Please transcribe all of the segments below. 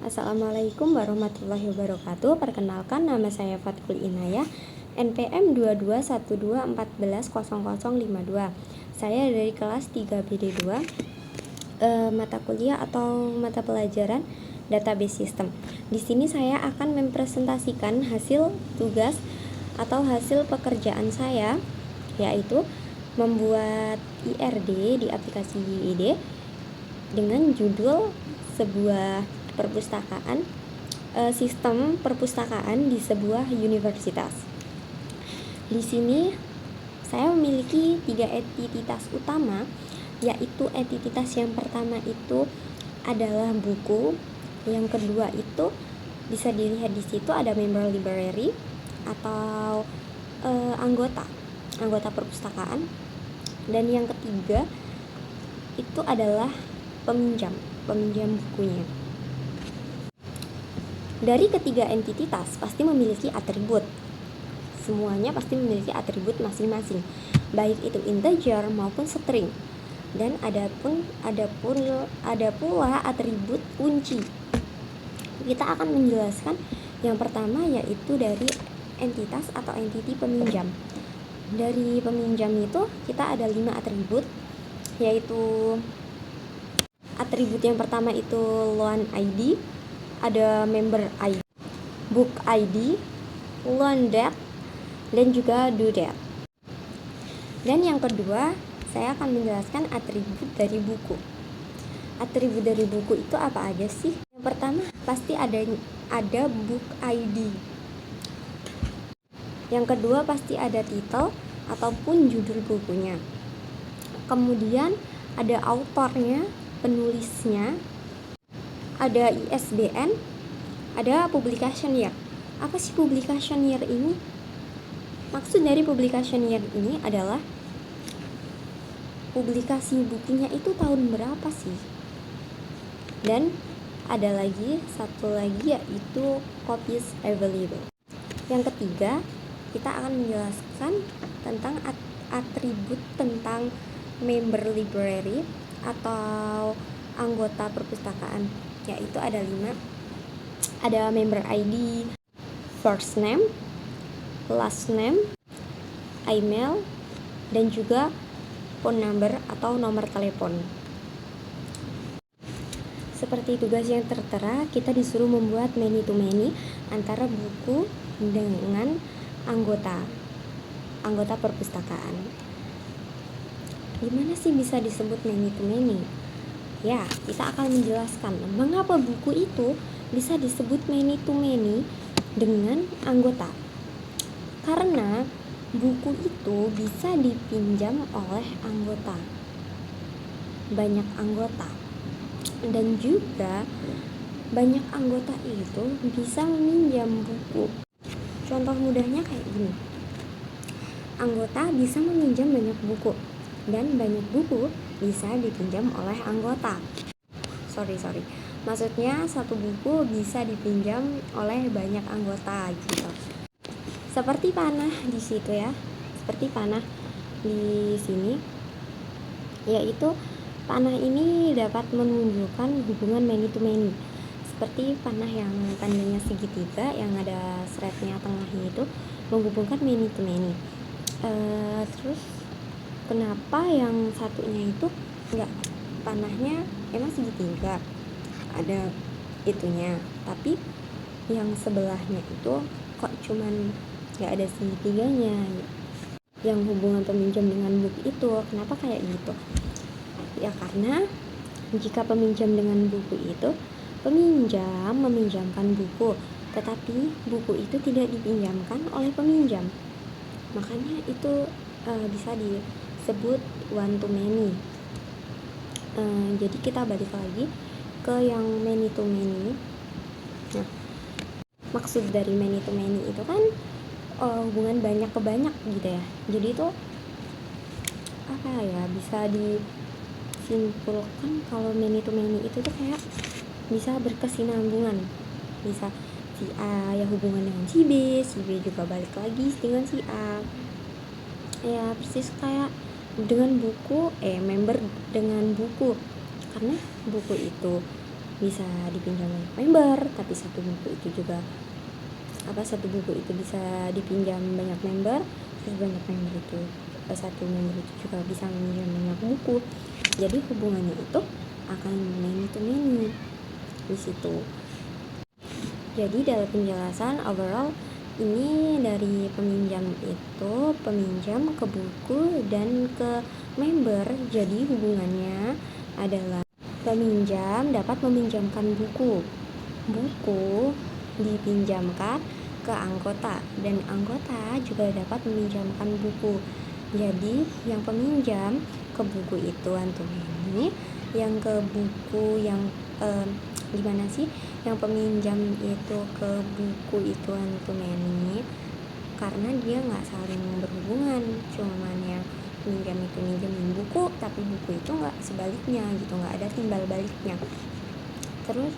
Assalamualaikum warahmatullahi wabarakatuh. Perkenalkan, nama saya Fatkul Inayah, NPM 2212140052. Saya dari kelas 3BD2, mata kuliah atau mata pelajaran Database System. Di sini saya akan mempresentasikan hasil tugas atau hasil pekerjaan saya, yaitu membuat IRD di aplikasi YID dengan judul sebuah perpustakaan, sistem perpustakaan di sebuah universitas. Di sini saya memiliki 3 entitas utama, yaitu entitas yang pertama itu adalah buku, yang kedua itu bisa dilihat di situ ada member library atau anggota perpustakaan, dan yang ketiga itu adalah peminjam bukunya. Dari ketiga entitas pasti memiliki atribut. Semuanya pasti memiliki atribut masing-masing, baik itu integer maupun string. Dan ada pula atribut kunci. Kita akan menjelaskan yang pertama, yaitu dari entitas atau entity peminjam. Dari peminjam itu kita ada 5 atribut, yaitu atribut yang pertama itu loan ID, ada member ID, book ID, loan debt, dan juga due debt. Dan yang kedua, saya akan menjelaskan atribut dari buku. Atribut dari buku itu apa aja sih? Yang pertama pasti ada book ID. Yang kedua pasti ada title ataupun judul bukunya. Kemudian ada autornya, penulisnya, ada ISBN, ada publication year. Apa sih publication year ini? Maksud dari publication year ini adalah publikasi bukunya itu tahun berapa sih? Dan ada lagi satu lagi, yaitu copies available. Yang ketiga, kita akan menjelaskan tentang atribut tentang member library atau anggota perpustakaan, yaitu ada 5. Ada member ID, first name, last name, email, dan juga phone number atau nomor telepon. Seperti tugas yang tertera, kita disuruh membuat many to many antara buku dengan anggota perpustakaan. Gimana sih bisa disebut many to many? Ya, kita akan menjelaskan mengapa buku itu bisa disebut many to many dengan anggota. Karena buku itu bisa dipinjam oleh anggota, banyak anggota, dan juga banyak anggota itu bisa meminjam buku. Contoh mudahnya kayak gini, anggota bisa meminjam banyak buku, dan banyak buku bisa dipinjam oleh anggota. Maksudnya satu buku bisa dipinjam oleh banyak anggota gitu. Seperti panah di situ ya. Seperti panah di sini, yaitu panah ini dapat menunjukkan hubungan many to many. Seperti panah yang tandanya segitiga yang ada threadnya tengahnya itu menghubungkan many to many. Terus kenapa yang satunya itu enggak, panahnya emang segitiga ada itunya, tapi yang sebelahnya itu kok cuman enggak ada segitiganya? Yang hubungan peminjam dengan buku itu kenapa kayak gitu? Ya karena jika peminjam dengan buku itu, peminjam meminjamkan buku, tetapi buku itu tidak dipinjamkan oleh peminjam, makanya itu bisa disebut one to many. Jadi kita balik lagi ke yang many to many. Nah, maksud dari many to many itu kan hubungan banyak ke banyak gitu ya. Jadi itu apa ya, bisa disimpulkan kalau many to many itu tuh kayak bisa berkesinambungan. Bisa si A ya hubungan dengan si B juga balik lagi dengan si A. Ya persis kayak dengan buku, member dengan buku. Karena buku itu bisa dipinjam banyak member, tapi satu buku itu bisa dipinjam banyak member, terus banyak member itu satu member itu juga bisa meminjam banyak buku. Jadi hubungannya itu akan many to many di situ. Jadi dalam penjelasan overall ini dari peminjam itu peminjam ke buku dan ke member. Jadi hubungannya adalah peminjam dapat meminjamkan buku dipinjamkan ke anggota, dan anggota juga dapat meminjamkan buku. Jadi yang peminjam ke buku itu one to many, yang ke buku yang yang peminjam itu ke buku itu one to many karena dia nggak saling berhubungan, cuman yang pinjam itu minjemin buku, tapi buku itu nggak sebaliknya gitu, nggak ada timbal baliknya. Terus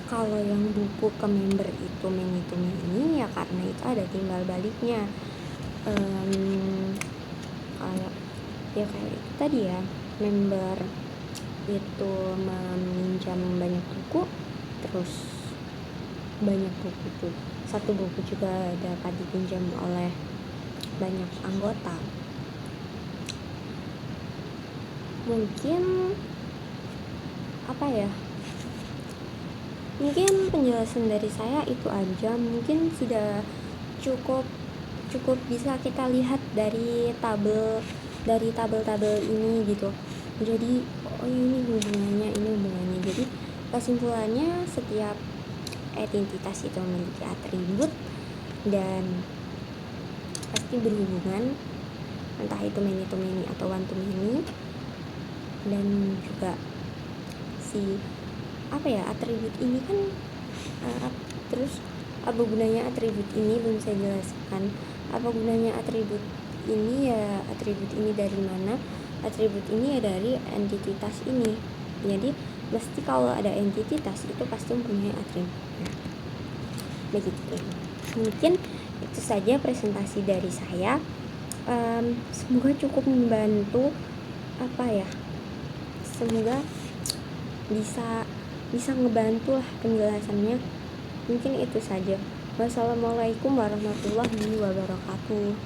kalau yang buku ke member itu many to many, ya karena itu ada timbal baliknya. Kayak itu tadi ya, member itu meminjam banyak buku, terus banyak buku itu satu buku juga dapat dipinjam oleh banyak anggota. Mungkin mungkin penjelasan dari saya itu aja. Mungkin sudah cukup bisa kita lihat dari tabel ini gitu. Jadi ini hubungannya. Jadi kesimpulannya, setiap entitas itu memiliki atribut dan pasti berhubungan, entah itu many to many atau one to many. Dan juga atribut ini kan terus apa gunanya atribut ini, belum saya jelaskan apa gunanya atribut ini. Ya atribut ini dari mana? Atribut ini ya dari entitas ini. Jadi mesti kalau ada entitas itu pasti mempunyai atribut. Begitu. Mungkin itu saja presentasi dari saya. Semoga cukup membantu. Semoga bisa ngebantu lah penjelasannya. Mungkin itu saja. Wassalamualaikum warahmatullahi wabarakatuh.